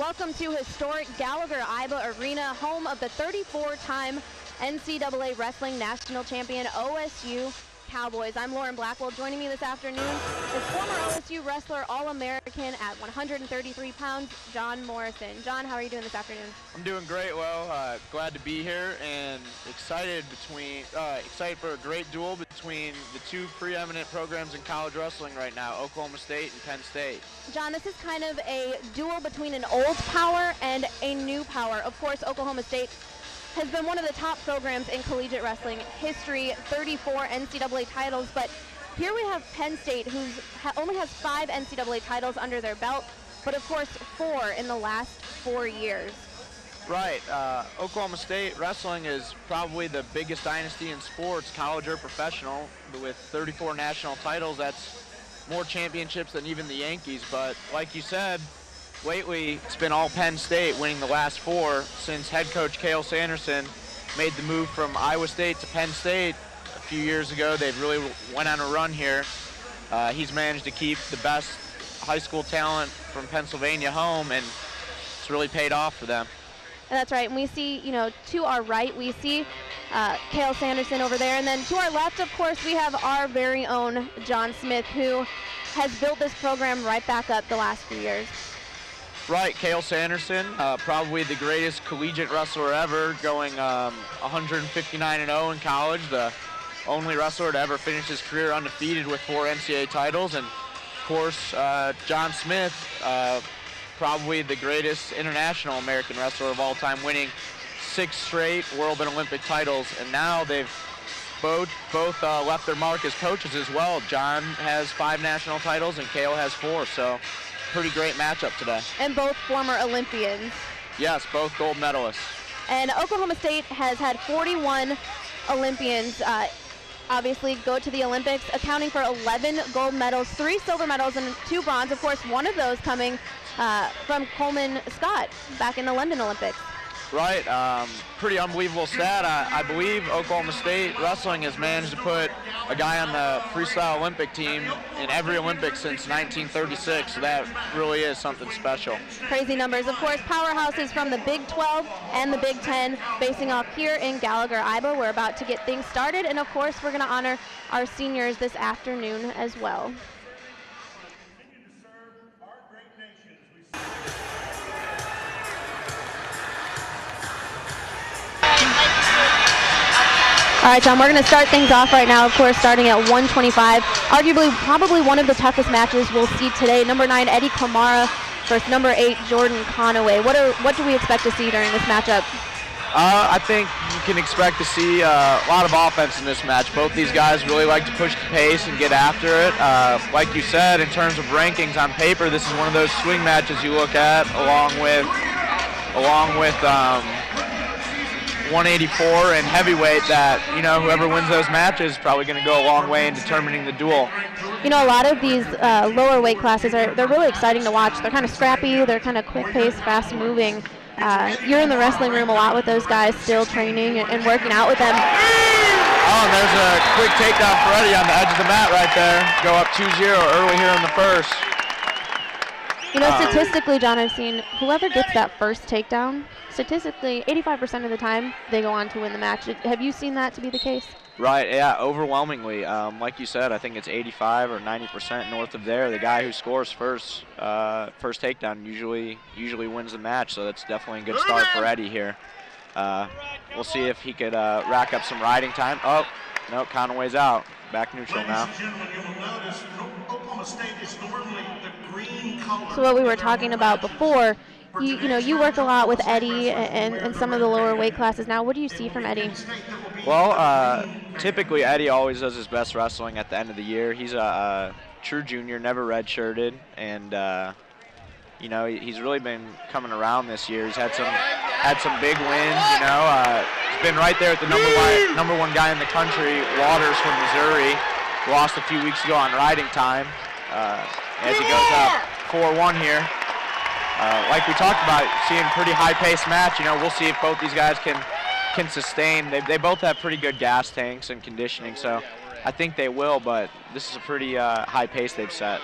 Welcome to historic Gallagher-Iba Arena, home of the 34-time NCAA Wrestling National Champion OSU Cowboys. I'm Lauren Blackwell. Joining me this afternoon is former OSU wrestler, All-American at 133 pounds, Jon Morrison. Jon, how are you doing this afternoon? I'm doing great. Well, glad to be here and excited for a great duel between the two preeminent programs in college wrestling right now, Oklahoma State and Penn State. Jon, this is kind of a duel between an old power and a new power. Of course, Oklahoma State has been one of the top programs in collegiate wrestling history, 34 NCAA titles, but here we have Penn State, who only has 5 NCAA titles under their belt, but of course 4 in the last 4 years. Right. Oklahoma State wrestling is probably the biggest dynasty in sports, college or professional, with 34 national titles. That's more championships than even the Yankees, but like you said, lately, it's been all Penn State winning the last 4 since head coach Cael Sanderson made the move from Iowa State to Penn State a few years ago. They've really went on a run here. He's managed to keep the best high school talent from Pennsylvania home, and it's really paid off for them. And that's right. And we see, to our right, we see Cael Sanderson over there. And then to our left, of course, we have our very own John Smith, who has built this program right back up the last few years. Right, Cael Sanderson, probably the greatest collegiate wrestler ever, going 159-0 in college, the only wrestler to ever finish his career undefeated with 4 NCAA titles, and of course, John Smith, probably the greatest international American wrestler of all time, winning 6 straight World and Olympic titles, and now they've both left their mark as coaches as well. John has 5 national titles and Cael has 4, so pretty great matchup today. And both former Olympians. Yes, both gold medalists. And Oklahoma State has had 41 Olympians obviously go to the Olympics, accounting for 11 gold medals, 3 silver medals, and 2 bronze. Of course, one of those coming from Coleman Scott back in the London Olympics. Right, pretty unbelievable stat. I believe Oklahoma State wrestling has managed to put a guy on the freestyle Olympic team in every Olympics since 1936, so that really is something special. Crazy numbers. Of course, powerhouses from the Big 12 and the Big 10 facing off here in Gallagher-Iba. We're about to get things started, and of course, we're going to honor our seniors this afternoon as well. All right, Jon, we're going to start things off right now, of course, starting at 125. Arguably, probably one of the toughest matches we'll see today. Number 9, Eddie Kamara versus number 8, Jordan Conaway. What do we expect to see during this matchup? I think you can expect to see a lot of offense in this match. Both these guys really like to push the pace and get after it. Like you said, in terms of rankings on paper, this is one of those swing matches you look at along with 184 and heavyweight that, whoever wins those matches is probably going to go a long way in determining the duel. A lot of these lower weight classes, they're really exciting to watch. They're kind of scrappy, they're kind of quick-paced, fast-moving. You're in the wrestling room a lot with those guys, still training and working out with them. Oh, and there's a quick takedown for Eddie on the edge of the mat right there. Go up 2-0 early here in the first. Statistically, Jon, I've seen whoever gets that first takedown, statistically, 85% of the time, they go on to win the match. Have you seen that to be the case? Right, yeah, overwhelmingly. Like you said, I think it's 85 or 90% north of there. The guy who scores first takedown usually wins the match, so that's definitely a good start for Eddie here. We'll see if he could rack up some riding time. Oh, no, Conaway's out. Back neutral now. So what we were talking about before, you work a lot with Eddie and some of the lower weight classes. Now, what do you see from Eddie? Well, typically Eddie always does his best wrestling at the end of the year. He's a true junior, never redshirted, and he's really been coming around this year. He's had some big wins. He's been right there at the number one guy in the country, Waters from Missouri. Lost a few weeks ago on riding time as he goes up 4-1 here. Like we talked about, seeing pretty high-paced match. We'll see if both these guys can sustain. They both have pretty good gas tanks and conditioning, so I think they will, but this is a pretty high pace they've set.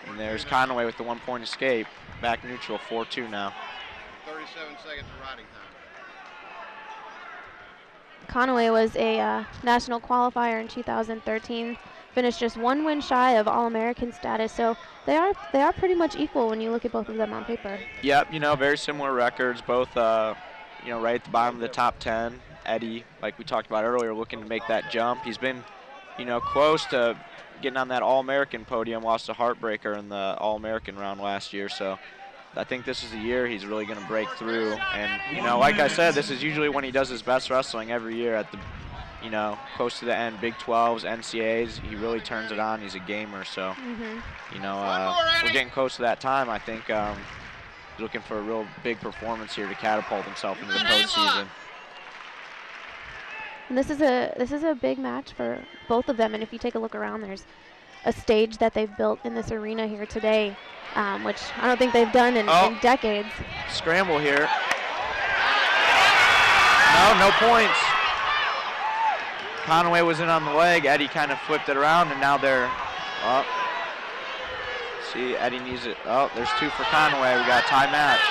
And there's Conway with the 1-point escape. Back neutral, 4-2 now. 37 seconds of riding time. Conway was a national qualifier in 2013. Finished just 1 win shy of All-American status, so they are pretty much equal when you look at both of them on paper. Yep, very similar records, both right at the bottom of the top 10. Eddie, like we talked about earlier, looking to make that jump. He's been, close to getting on that All-American podium, lost a heartbreaker in the All-American round last year, so I think this is the year he's really going to break through. And, like I said, this is usually when he does his best wrestling every year at the close to the end, Big 12s, NCAAs, he really turns it on. He's a gamer, so, we're getting close to that time. I think he's looking for a real big performance here to catapult himself into the postseason. And this is a big match for both of them. And if you take a look around, there's a stage that they've built in this arena here today, which I don't think they've done in decades. Scramble here. No points. Conway was in on the leg. Eddie kind of flipped it around, and now they're up. See, Eddie needs it. Oh, there's 2 for Conway. We got a tie match.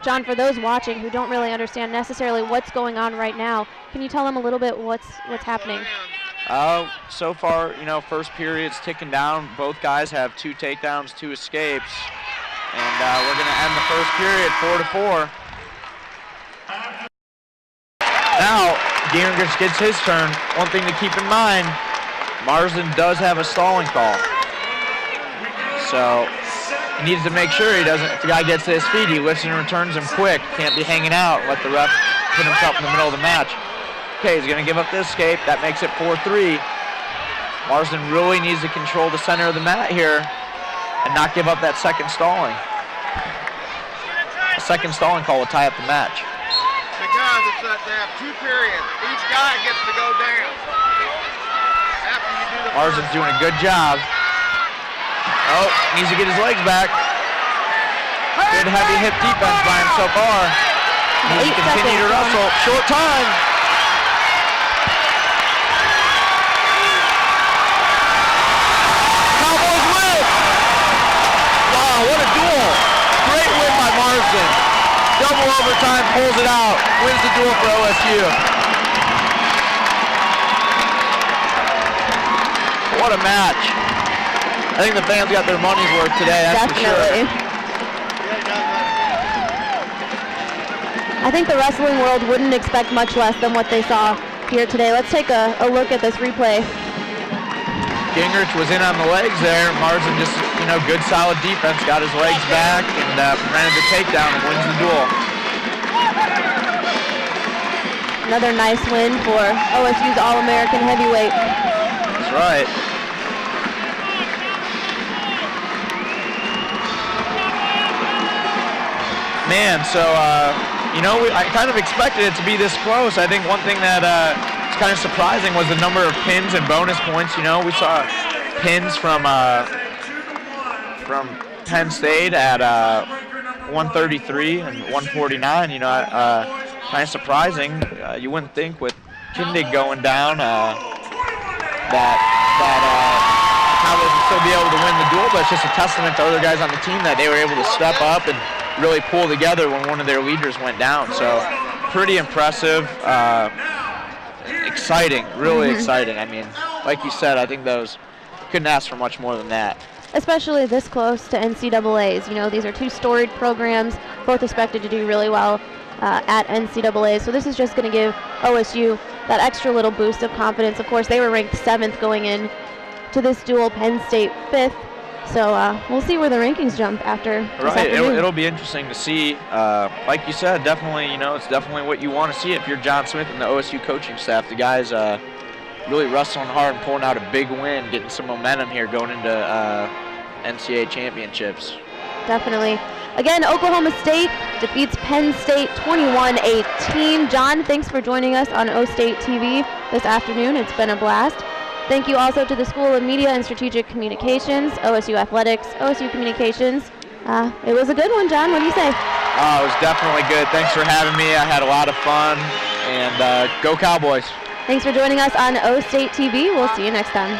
John, for those watching who don't really understand necessarily what's going on right now, can you tell them a little bit what's happening? So far, first period's ticking down. Both guys have 2 takedowns, 2 escapes, and we're going to end the first period 4-4. Now, Gingrich gets his turn. One thing to keep in mind, Marsden does have a stalling call. So he needs to make sure he doesn't, if the guy gets to his feet, he lifts and returns him quick. Can't be hanging out, let the ref put himself in the middle of the match. Okay, he's going to give up the escape. That makes it 4-3. Marsden really needs to control the center of the mat here and not give up that second stalling. A second stalling call will tie up the match. Because they have 2 periods. Each guy gets to go down. After you do the Marsden's doing a good job. Oh, needs to get his legs back. Good heavy hip defense by him so far. Needs to continue to wrestle. Short time. Cowboys win. Wow, what a duel. Great win by Marsden. Double overtime, pulls it out, wins the duel for OSU. What a match. I think the fans got their money's worth today, that's Definitely. for sure. I think the wrestling world wouldn't expect much less than what they saw here today. Let's take a look at this replay. Gingrich was in on the legs there. Marsden just, good solid defense, got his legs back and prevented the takedown and wins the duel. Another nice win for OSU's All-American heavyweight. That's right. Man, so, I kind of expected it to be this close. I think one thing that is kind of surprising was the number of pins and bonus points. We saw pins from Penn State at 133 and 149. Kind of surprising. You wouldn't think with Kindig going down that Cowboys would still be able to win the duel, but it's just a testament to other guys on the team that they were able to step up and really pull together when one of their leaders went down. So pretty impressive, exciting, really exciting. I mean, like you said, I think those couldn't ask for much more than that. Especially this close to NCAAs. These are 2 storied programs, both expected to do really well at NCAA. So this is just going to give OSU that extra little boost of confidence. Of course, they were ranked 7th going in to this duel, Penn State 5th. So we'll see where the rankings jump after this afternoon. It'll be interesting to see. Like you said, definitely, it's definitely what you want to see if you're John Smith and the OSU coaching staff. The guys really wrestling hard and pulling out a big win, getting some momentum here going into NCAA championships. Definitely. Again, Oklahoma State defeats Penn State 21-18. John, thanks for joining us on O State TV this afternoon. It's been a blast. Thank you also to the School of Media and Strategic Communications, OSU Athletics, OSU Communications. It was a good one, John. What do you say? It was definitely good. Thanks for having me. I had a lot of fun. And go Cowboys. Thanks for joining us on O State TV. We'll see you next time.